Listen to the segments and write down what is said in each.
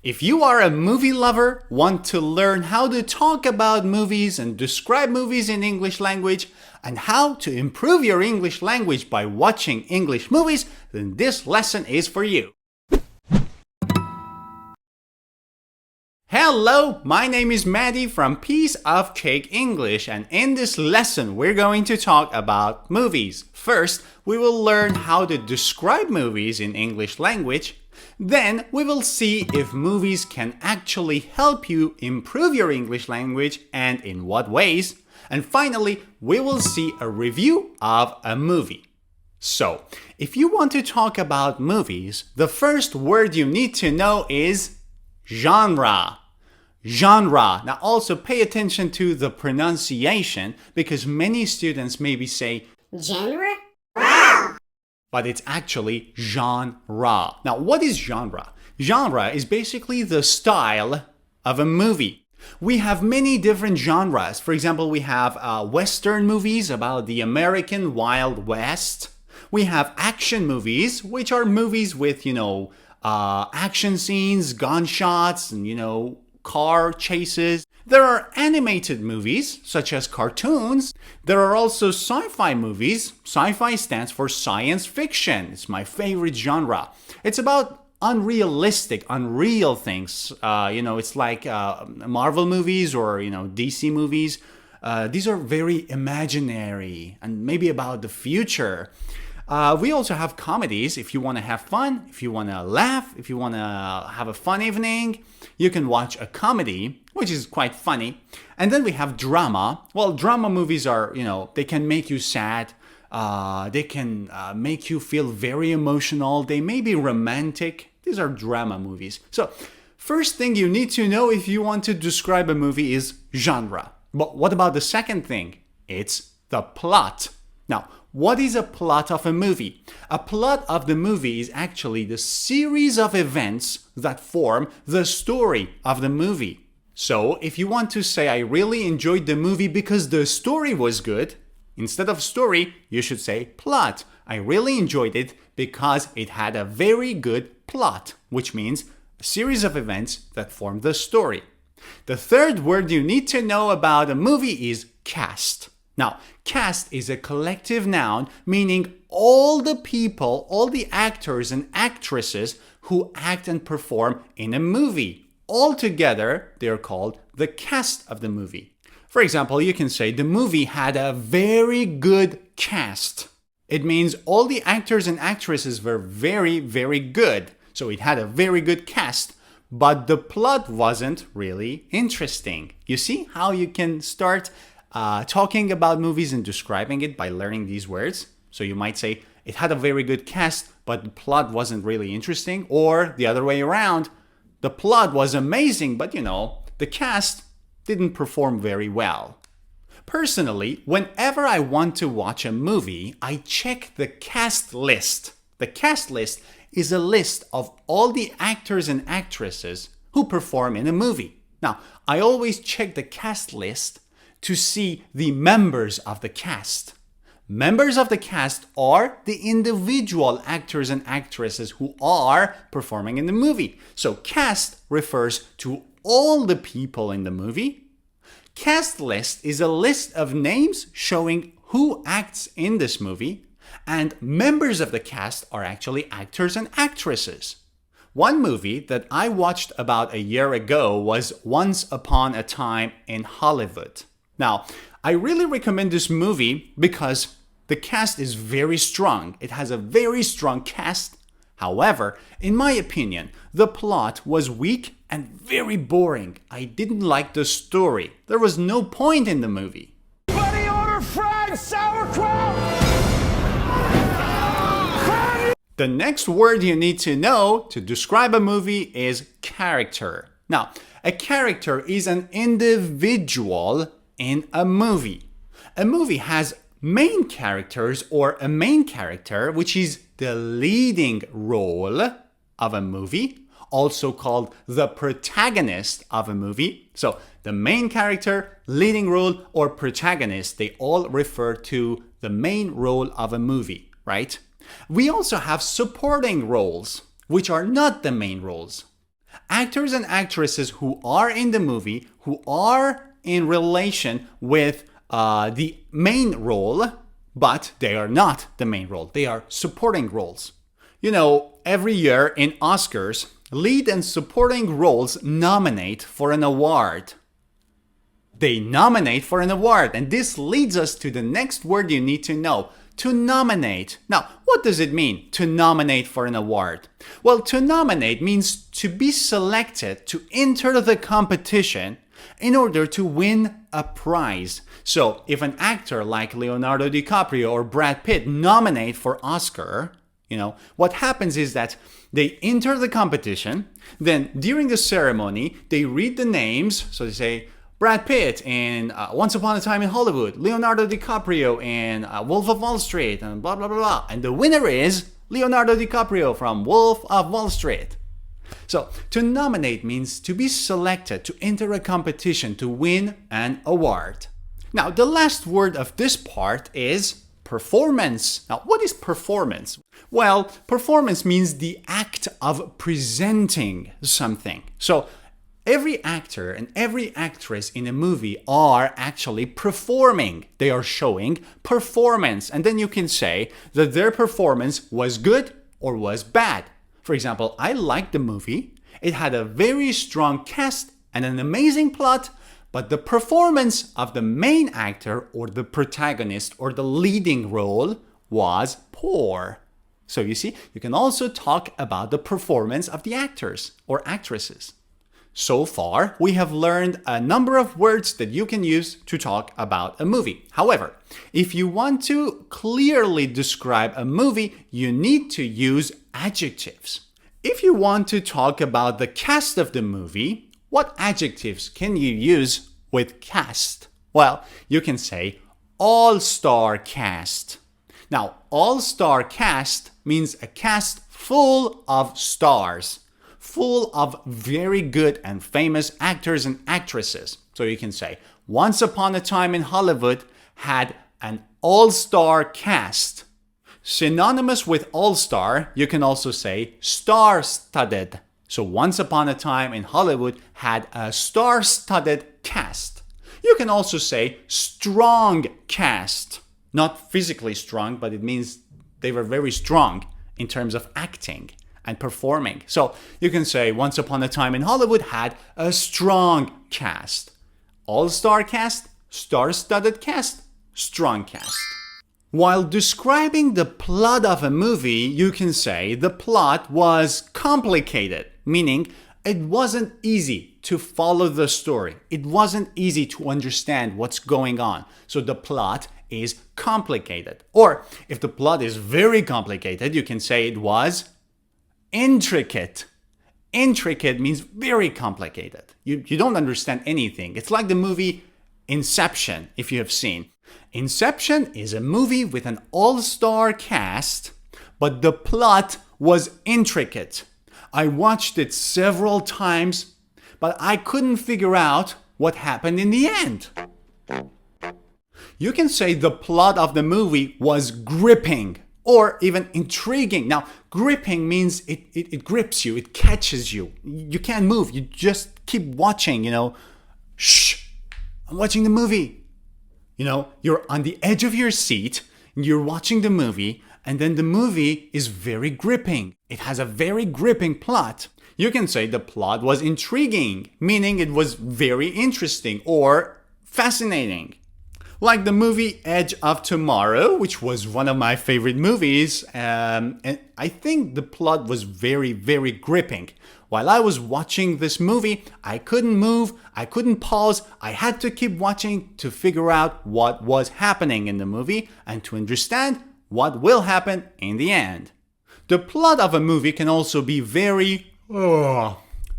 If you are a movie lover, want to learn how to talk about movies and describe movies in English language, and how to improve your English language by watching English movies, then this lesson is for you. Hello, my name is Maddie from Piece of Cake English, and in this lesson we're going to talk about movies. First, we will learn how to describe movies in English language. Then we will see if movies can actually help you improve your English language and in what ways. And finally, we will see a review of a movie. So, if you want to talk about movies, the first word you need to know is genre. Genre. Now also pay attention to the pronunciation because many students maybe say genre? But it's actually genre. Now, what is genre? Genre is basically the style of a movie. We have many different genres. For example, we have Western movies about the American Wild West. We have action movies, which are movies with, action scenes, gunshots, and, car chases. There are animated movies, such as cartoons. There are also sci-fi movies. Sci-fi stands for science fiction. It's my favorite genre. It's about unreal things. It's like Marvel movies or, DC movies. These are very imaginary and maybe about the future. We also have comedies. If you want to have fun, if you want to laugh, if you want to have a fun evening, you can watch a comedy, which is quite funny. And then we have drama. Well, drama movies are, they can make you sad. They can make you feel very emotional. They may be romantic. These are drama movies. So, first thing you need to know if you want to describe a movie is genre. But what about the second thing? It's the plot. Now, what is a plot of a movie? A plot of the movie is actually the series of events that form the story of the movie. So, if you want to say, I really enjoyed the movie because the story was good, instead of story, you should say plot. I really enjoyed it because it had a very good plot, which means a series of events that form the story. The third word you need to know about a movie is cast. Now, cast is a collective noun meaning all the people, all the actors and actresses who act and perform in a movie. All together, they're called the cast of the movie. For example, you can say the movie had a very good cast. It means all the actors and actresses were very, very good. So it had a very good cast, but the plot wasn't really interesting. You see how you can start talking about movies and describing it by learning these words. So you might say, it had a very good cast, but the plot wasn't really interesting. Or the other way around, the plot was amazing, but the cast didn't perform very well. Personally, whenever I want to watch a movie, I check the cast list. The cast list is a list of all the actors and actresses who perform in a movie. Now, I always check the cast list to see the members of the cast. Members of the cast are the individual actors and actresses who are performing in the movie. So cast refers to all the people in the movie. Cast list is a list of names showing who acts in this movie, and members of the cast are actually actors and actresses. One movie that I watched about a year ago was Once Upon a Time in Hollywood. Now, I really recommend this movie because the cast is very strong. It has a very strong cast. However, in my opinion, the plot was weak and very boring. I didn't like the story. There was no point in the movie. Buddy, order fried sauerkraut! The next word you need to know to describe a movie is character. Now, a character is an individual in a movie. A movie has main characters or a main character, which is the leading role of a movie, also called the protagonist of a movie. So the main character, leading role, or protagonist, they all refer to the main role of a movie, right? We also have supporting roles, which are not the main roles. Actors and actresses who are in the movie, who are in relation with the main role, but they are not the main role. They are supporting roles. You know, every year in Oscars, lead and supporting roles nominate for an award. They nominate for an award, and this leads us to the next word you need to know. To nominate. Now, what does it mean to nominate for an award? Well, to nominate means to be selected to enter the competition in order to win a prize. So, if an actor like Leonardo DiCaprio or Brad Pitt nominate for Oscar, what happens is that they enter the competition, then during the ceremony, they read the names, so they say, Brad Pitt in Once Upon a Time in Hollywood, Leonardo DiCaprio in Wolf of Wall Street, and blah, blah, blah, blah. And the winner is Leonardo DiCaprio from Wolf of Wall Street. So, to nominate means to be selected to enter a competition to win an award. Now, the last word of this part is performance. Now, what is performance? Well, performance means the act of presenting something. So, every actor and every actress in a movie are actually performing. They are showing performance. And then you can say that their performance was good or was bad. For example, I liked the movie. It had a very strong cast and an amazing plot, but the performance of the main actor or the protagonist or the leading role was poor. So you see, you can also talk about the performance of the actors or actresses. So far, we have learned a number of words that you can use to talk about a movie. However, if you want to clearly describe a movie, you need to use adjectives. If you want to talk about the cast of the movie, what adjectives can you use with cast? Well, you can say all-star cast. Now, all-star cast means a cast full of stars, full of very good and famous actors and actresses. So you can say, Once Upon a Time in Hollywood had an all-star cast. Synonymous with all-star, you can also say star-studded. So Once Upon a Time in Hollywood had a star-studded cast. You can also say strong cast. Not physically strong, but it means they were very strong in terms of acting and performing. So you can say Once Upon a Time in Hollywood had a strong cast. All-star cast, star-studded cast, strong cast. While describing the plot of a movie, you can say the plot was complicated, meaning it wasn't easy to follow the story. It wasn't easy to understand what's going on. So the plot is complicated. Or if the plot is very complicated, you can say it was intricate. Intricate means very complicated. You don't understand anything. It's like the movie Inception, if you have seen. Inception is a movie with an all-star cast, but the plot was intricate. I watched it several times, but I couldn't figure out what happened in the end. You can say the plot of the movie was gripping or even intriguing. Now, gripping means it grips you, it catches you. You can't move, you just keep watching, Shh, I'm watching the movie. You're on the edge of your seat, you're watching the movie, and then the movie is very gripping. It has a very gripping plot. You can say the plot was intriguing, meaning it was very interesting or fascinating. Like the movie Edge of Tomorrow, which was one of my favorite movies, and I think the plot was very, very gripping. While I was watching this movie, I couldn't move, I couldn't pause, I had to keep watching to figure out what was happening in the movie and to understand what will happen in the end. The plot of a movie can also be very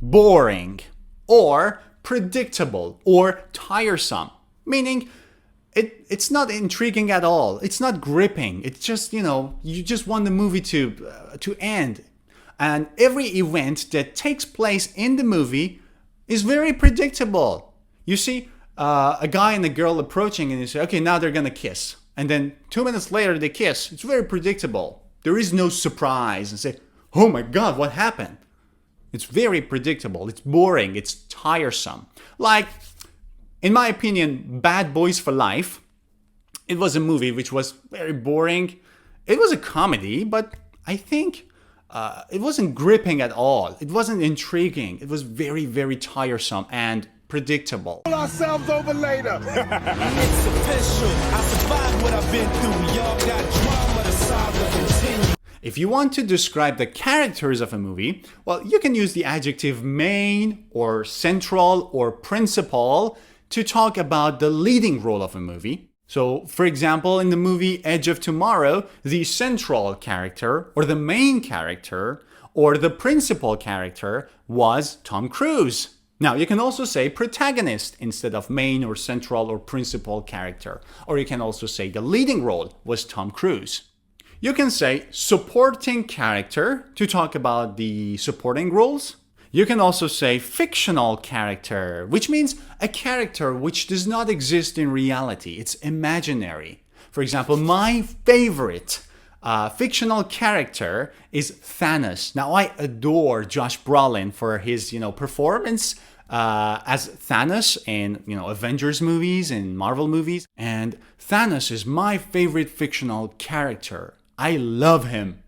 boring or predictable or tiresome, meaning it's not intriguing at all. It's not gripping. It's just, you just want the movie to end. And every event that takes place in the movie is very predictable. You see a guy and a girl approaching and you say, okay, now they're going to kiss. And then 2 minutes later they kiss. It's very predictable. There is no surprise and say, oh my God, what happened? It's very predictable. It's boring. It's tiresome. Like, in my opinion, Bad Boys for Life, it was a movie which was very boring. It was a comedy, but I think it wasn't gripping at all. It wasn't intriguing. It was very, very tiresome and predictable. Pull ourselves over later. It's official. I survived what I've been through. Y'all got drama, the saga continue. If you want to describe the characters of a movie, well, you can use the adjective main or central or principal to talk about the leading role of a movie. So, for example, in the movie Edge of Tomorrow, the central character or the main character or the principal character was Tom Cruise. Now, you can also say protagonist instead of main or central or principal character. Or you can also say the leading role was Tom Cruise. You can say supporting character to talk about the supporting roles. You can also say fictional character, which means a character which does not exist in reality. It's imaginary. For example, my favorite fictional character is Thanos. Now, I adore Josh Brolin for his, performance as Thanos in, Avengers movies and Marvel movies. And Thanos is my favorite fictional character. I love him.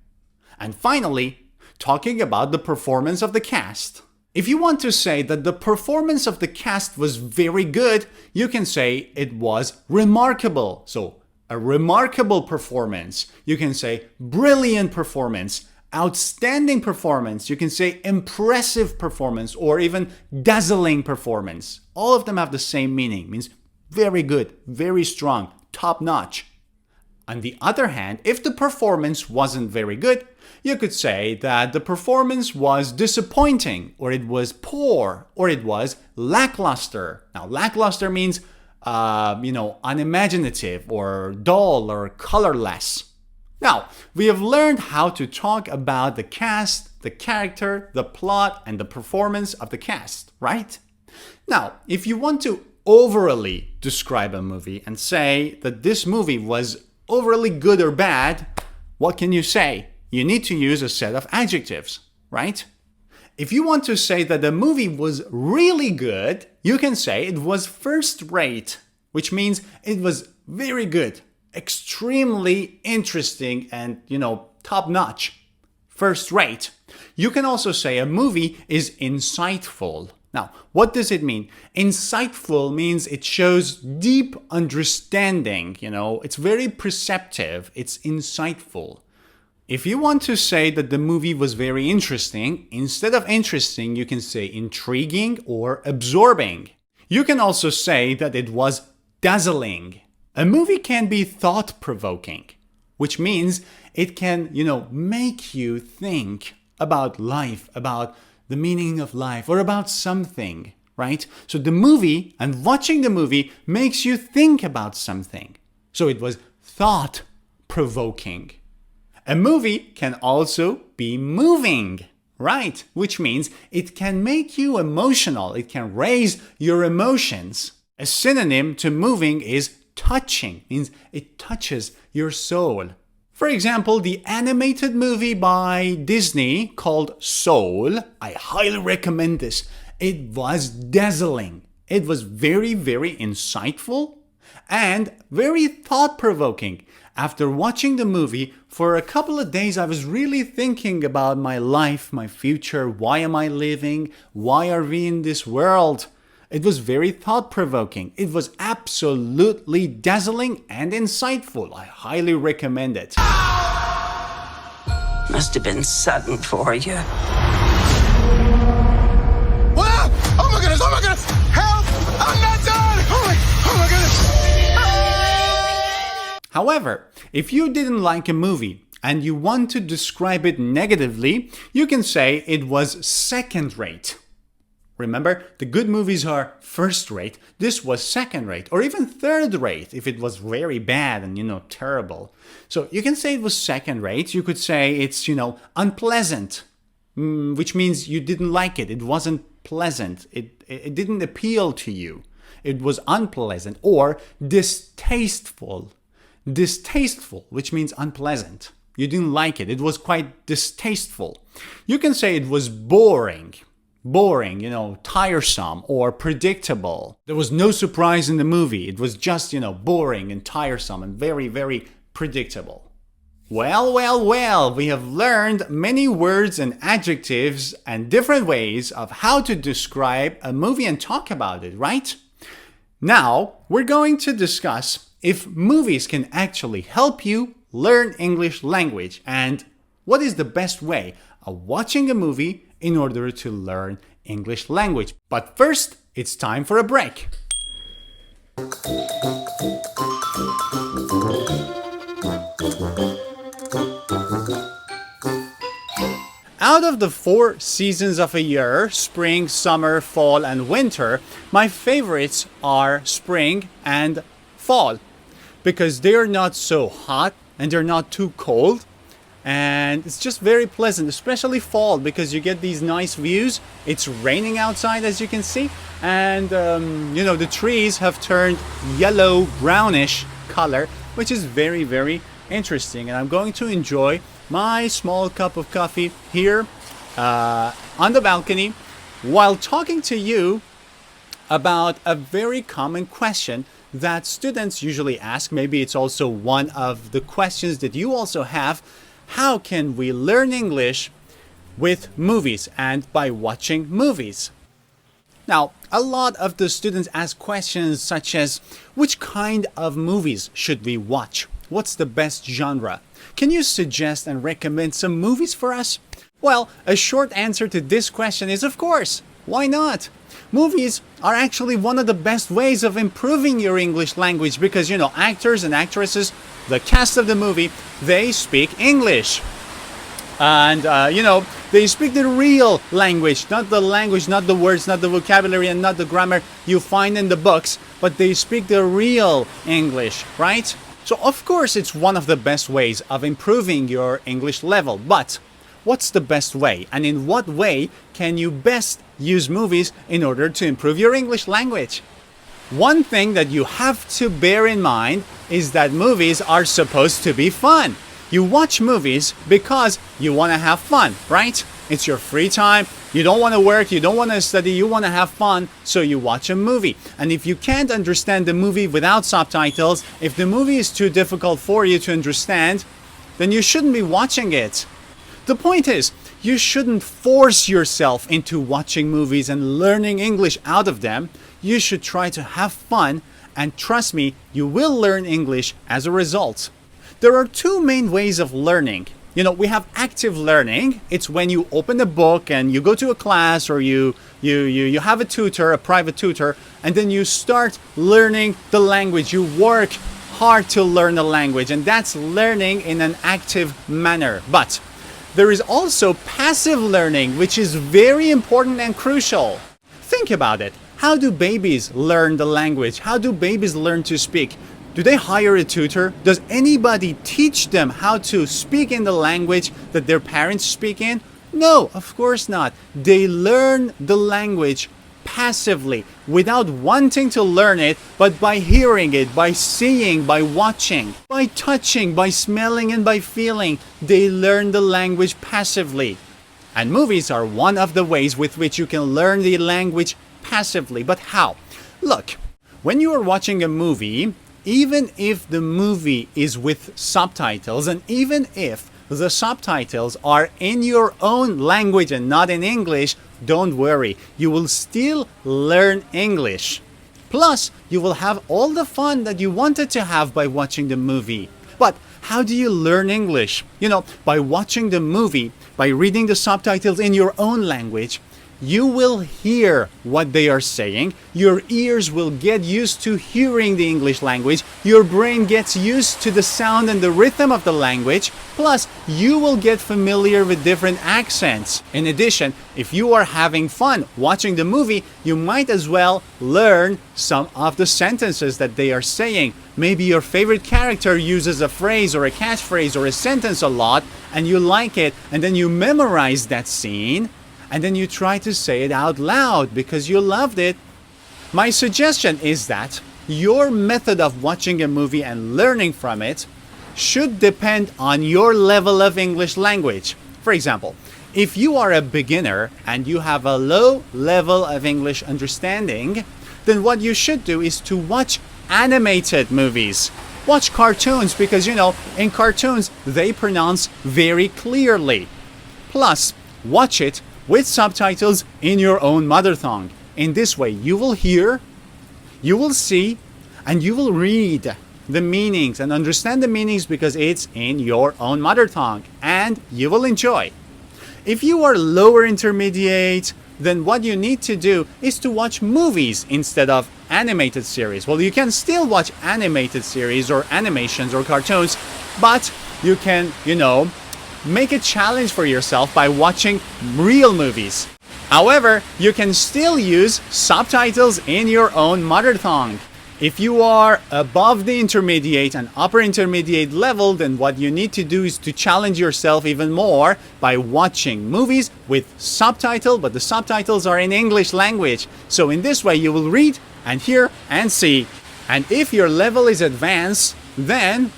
And finally, talking about the performance of the cast. If you want to say that the performance of the cast was very good, you can say it was remarkable. So, a remarkable performance. You can say brilliant performance, outstanding performance. You can say impressive performance or even dazzling performance. All of them have the same meaning. It means very good, very strong, top notch. On the other hand, if the performance wasn't very good, you could say that the performance was disappointing, or it was poor, or it was lackluster. Now, lackluster means, unimaginative, or dull, or colorless. Now, we have learned how to talk about the cast, the character, the plot, and the performance of the cast, right? Now, if you want to overly describe a movie and say that this movie was overly good or bad, what can you say? You need to use a set of adjectives, right? If you want to say that the movie was really good, you can say it was first rate, which means it was very good, extremely interesting, and, top notch. First rate. You can also say a movie is insightful. Now, what does it mean? Insightful means it shows deep understanding, it's very perceptive, it's insightful. If you want to say that the movie was very interesting, instead of interesting, you can say intriguing or absorbing. You can also say that it was dazzling. A movie can be thought-provoking, which means it can, make you think about life, about the meaning of life, or about something, right? So the movie and watching the movie makes you think about something. So it was thought-provoking. A movie can also be moving, right? Which means it can make you emotional. It can raise your emotions. A synonym to moving is touching, means it touches your soul. For example, the animated movie by Disney called Soul, I highly recommend this. It was dazzling. It was very, very insightful and very thought-provoking. After watching the movie, for a couple of days I was really thinking about my life, my future, why am I living, why are we in this world? It was very thought-provoking. It was absolutely dazzling and insightful. I highly recommend it. Must have been sudden for you. Wow! Oh my goodness! Oh my goodness! Help! I'm not done! Oh my goodness! However, if you didn't like a movie and you want to describe it negatively, you can say it was second-rate. Remember, the good movies are first-rate. This was second-rate or even third-rate if it was very bad and, terrible. So you can say it was second-rate. You could say it's, unpleasant, which means you didn't like it. It wasn't pleasant. It didn't appeal to you. It was unpleasant. Or distasteful. Distasteful, which means unpleasant. You didn't like it. It was quite distasteful. You can say it was boring. Boring, tiresome or predictable. There was no surprise in the movie. It was just, boring and tiresome and very, very predictable. Well, we have learned many words and adjectives and different ways of how to describe a movie and talk about it, right? Now, we're going to discuss if movies can actually help you learn English language and what is the best way of watching a movie in order to learn English language. But first, it's time for a break. Out of the 4 seasons of a year, spring, summer, fall, and winter, my favorites are spring and fall because they're not so hot and they're not too cold. And it's just very pleasant, especially fall, because you get these nice views. It's raining outside, as you can see, and the trees have turned yellow brownish color, which is very, very interesting. And I'm going to enjoy my small cup of coffee here on the balcony while talking to you about a very common question that students usually ask. Maybe it's also one of the questions that you also have. How can we learn English with movies and by watching movies? Now, a lot of the students ask questions such as, which kind of movies should we watch? What's the best genre? Can you suggest and recommend some movies for us? Well, a short answer to this question is of course. Why not? Movies are actually one of the best ways of improving your English language because, actors and actresses, the cast of the movie, they speak English. And, they speak the real language, not the words, not the vocabulary, and not the grammar you find in the books, but they speak the real English, right? So, of course, it's one of the best ways of improving your English level. But what's the best way? And in what way can you best use movies in order to improve your English language? One thing that you have to bear in mind is that movies are supposed to be fun. You watch movies because you want to have fun, right? It's your free time. You don't want to work. You don't want to study. You want to have fun. So you watch a movie. And if you can't understand the movie without subtitles, if the movie is too difficult for you to understand, then you shouldn't be watching it. The point is, you shouldn't force yourself into watching movies and learning English out of them. You should try to have fun, and trust me, you will learn English as a result. There are 2 main ways of learning. We have active learning. It's when you open a book and you go to a class or you have a tutor, a private tutor, and then you start learning the language. You work hard to learn the language, and that's learning in an active manner. But there is also passive learning, which is very important and crucial. Think about it. How do babies learn the language? How do babies learn to speak? Do they hire a tutor? Does anybody teach them how to speak in the language that their parents speak in? No, of course not. They learn the language passively, without wanting to learn it, but by hearing it, by seeing, by watching, by touching, by smelling, and by feeling. They learn the language passively. And movies are one of the ways with which you can learn the language passively. But how? Look, when you are watching a movie, even if the movie is with subtitles, and even if the subtitles are in your own language and not in English, don't worry, you will still learn English. Plus, you will have all the fun that you wanted to have by watching the movie. But how do you learn English? By watching the movie, by reading the subtitles in your own language, you will hear what they are saying. Your ears will get used to hearing the English language. Your brain gets used to the sound and the rhythm of the language. Plus, you will get familiar with different accents. In addition, if you are having fun watching the movie, you might as well learn some of the sentences that they are saying. Maybe your favorite character uses a phrase or a catchphrase or a sentence a lot, and you like it, and then you memorize that scene. And then you try to say it out loud because you loved it. My suggestion is that your method of watching a movie and learning from it should depend on your level of English language. For example, if you are a beginner and you have a low level of English understanding, then what you should do is to watch animated movies. Watch cartoons because, in cartoons, they pronounce very clearly. Plus, watch it with subtitles in your own mother tongue. In this way, you will hear, you will see, and you will read the meanings and understand the meanings because it's in your own mother tongue, and you will enjoy. If you are lower intermediate, then what you need to do is to watch movies instead of animated series. Well, you can still watch animated series or animations or cartoons, but you can, make a challenge for yourself by watching real movies. However, you can still use subtitles in your own mother tongue. If you are above the intermediate and upper intermediate level, then what you need to do is to challenge yourself even more by watching movies with subtitle, but the subtitles are in English language. So in this way, you will read and hear and see. And if your level is advanced, then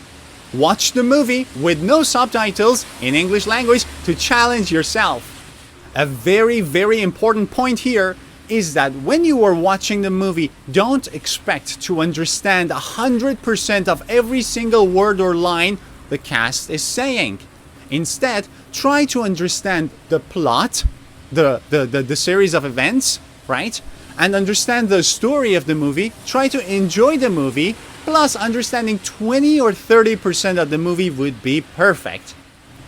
watch the movie with no subtitles in English language to challenge yourself. A very, very important point here is that when you are watching the movie, don't expect to understand 100% of every single word or line the cast is saying. Instead, try to understand the plot, the series of events, right? And understand the story of the movie. Try to enjoy the movie, plus understanding 20 or 30% of the movie would be perfect.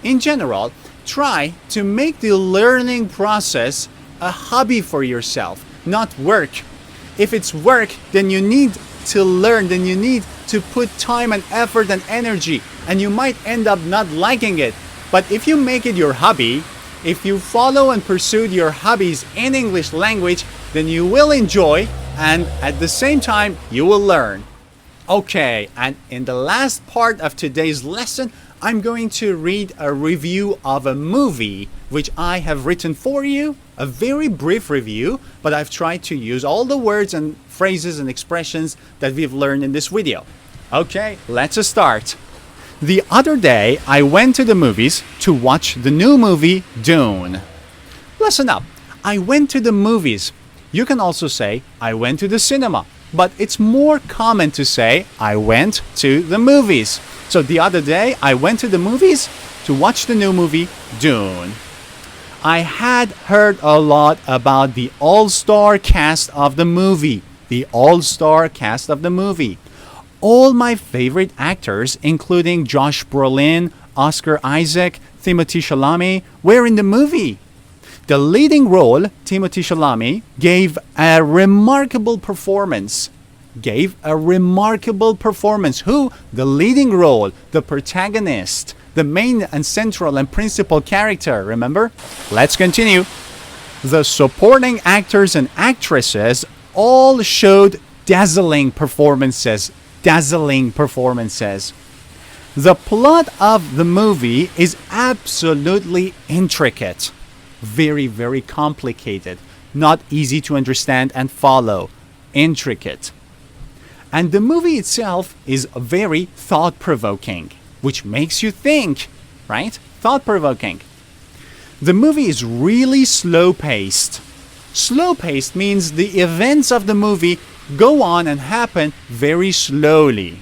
In general, try to make the learning process a hobby for yourself, not work. If it's work, then you need to learn, then you need to put time and effort and energy, and you might end up not liking it. But if you make it your hobby, if you follow and pursue your hobbies in English language, then you will enjoy, and at the same time, you will learn. Okay, and in the last part of today's lesson, I'm going to read a review of a movie which I have written for you. A very brief review, but I've tried to use all the words and phrases and expressions that we've learned in this video. Okay, let's start. The other day, I went to the movies to watch the new movie Dune. Listen up. I went to the movies. You can also say, I went to the cinema. But it's more common to say, I went to the movies. So the other day, I went to the movies to watch the new movie Dune. I had heard a lot about the all-star cast of the movie. The all-star cast of the movie. All my favorite actors, including Josh Brolin, Oscar Isaac, Timothée Chalamet, were in the movie. The leading role, Timothée Chalamet, gave a remarkable performance. Who? The leading role, the protagonist, the main and central and principal character, remember? Let's continue. The supporting actors and actresses all showed dazzling performances. The plot of the movie is absolutely intricate. Very, very complicated. Not easy to understand and follow. Intricate. And the movie itself is very thought-provoking, which makes you think, right? Thought-provoking. The movie is really slow-paced. Slow-paced means the events of the movie go on and happen very slowly,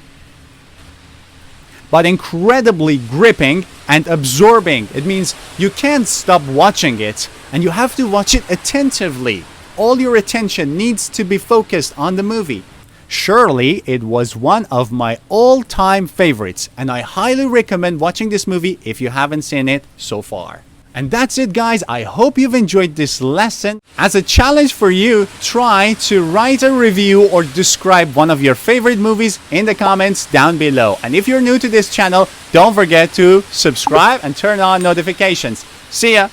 but incredibly gripping and absorbing. It means you can't stop watching it, and you have to watch it attentively. All your attention needs to be focused on the movie. Surely, it was one of my all-time favorites, and I highly recommend watching this movie if you haven't seen it so far. And that's it, guys. I hope you've enjoyed this lesson. As a challenge for you, try to write a review or describe one of your favorite movies in the comments down below. And if you're new to this channel, don't forget to subscribe and turn on notifications. See ya!